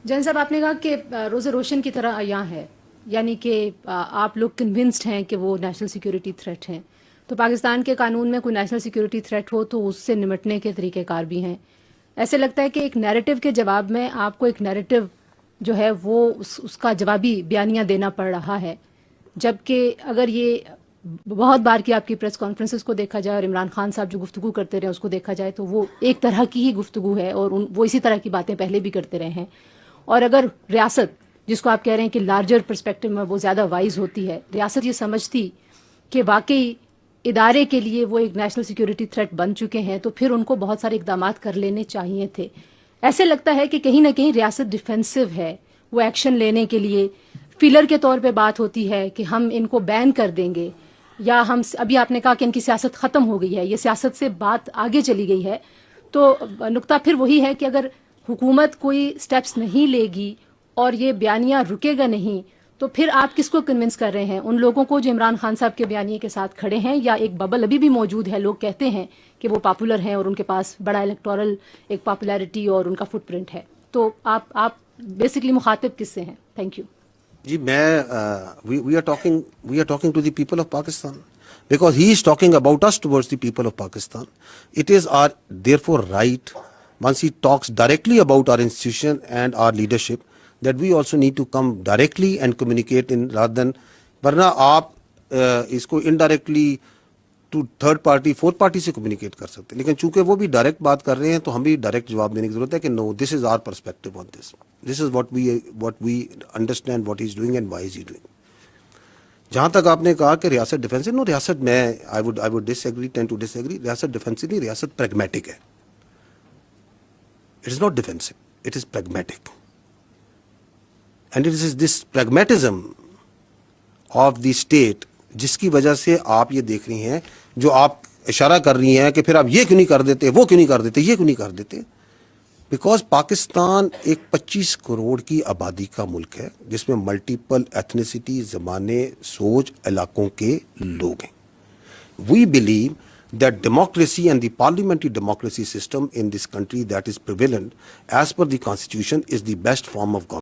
جین صاحب آپ نے کہا کہ روز روشن کی طرح عیاں ہے، یعنی کہ آپ لوگ کنونسڈ ہیں کہ وہ نیشنل سیکیورٹی تھریٹ ہیں، تو پاکستان کے قانون میں کوئی نیشنل سیکیورٹی تھریٹ ہو تو اس سے نمٹنے کے طریقہ کار بھی ہیں. ایسے لگتا ہے کہ ایک نیریٹو کے جواب میں آپ کو ایک نیریٹو جو ہے وہ اس کا جوابی بیانیہ دینا پڑ رہا ہے، جبکہ اگر یہ بہت بار کی آپ کی پریس کانفرنسز کو دیکھا جائے اور عمران خان صاحب جو گفتگو کرتے رہے اس کو دیکھا جائے تو وہ ایک طرح کی ہی گفتگو ہے اور وہ اسی طرح کی باتیں پہلے بھی کرتے رہے ہیں. اور اگر ریاست جس کو آپ کہہ رہے ہیں کہ لارجر پرسپیکٹو میں وہ زیادہ وائز ہوتی ہے، ریاست یہ سمجھتی کہ واقعی ادارے کے لیے وہ ایک نیشنل سیکیورٹی تھریٹ بن چکے ہیں تو پھر ان کو بہت سارے اقدامات کر لینے چاہیے تھے. ایسے لگتا ہے کہ کہیں نہ کہیں ریاست ڈیفینسو ہے، وہ ایکشن لینے کے لیے فیلر کے طور پہ بات ہوتی ہے کہ ہم ان کو بین کر دیں گے، یا ہم ابھی آپ نے کہا کہ ان کی سیاست ختم ہو گئی ہے، یہ سیاست سے بات آگے چلی گئی ہے. تو نقطہ پھر وہی ہے کہ اگر حکومت کوئی سٹیپس نہیں لے گی اور یہ بیانیہ رکے گا نہیں تو پھر آپ کس کو کنونس کر رہے ہیں؟ ان لوگوں کو جو عمران خان صاحب کے بیانیے کے ساتھ کھڑے ہیں، یا ایک ببل ابھی بھی موجود ہے، لوگ کہتے ہیں کہ وہ پاپولر ہیں اور ان کے پاس بڑا الیکٹورل ایک پاپولیرٹی اور ان کا فٹ پرنٹ ہے. تو آپ بیسکلی مخاطب کس سے ہیں؟ Thank you. جی میں we are talking to the people of Pakistan because he is talking about us towards the people of Pakistan. It is our therefore right, once he talks directly about our institution and our leadership, that we also need to come directly and communicate in rather than ورنہ آپ اس کو indirectly to third party fourth party سے communicate کر سکتے ہیں، لیکن چونکہ وہ بھی ڈائریکٹ بات کر رہے ہیں تو ہم بھی ڈائریکٹ جواب دینے کی ضرورت ہے کہ no, this is our perspective on this, this is what we understand what is doing and why is he doing. جہاں تک آپ نے کہا کہ ریاست ڈیفینسو، نو، ریاست میں I would disagree, tend to disagree. ریاست ڈیفینسو نہیں، ریاست پریگمیٹک ہے. It is not defensive, it is pragmatic. And it is this pragmatism of the state جس کی وجہ سے آپ یہ دیکھ رہی ہیں، جو آپ اشارہ کر رہی ہیں کہ پھر آپ یہ کیوں نہیں کر دیتے، وہ کیوں نہیں کر دیتے، یہ کیوں نہیں کر دیتے. بیکاز پاکستان ایک 25 کروڑ کی آبادی کا ملک ہے جس میں ملٹیپل ایتھنیسٹی، زبانیں، سوچ، علاقوں کے لوگ ہیں. We believe that democracy and the parliamentary democracy system in this country that is prevalent as per the constitution is the best form of government.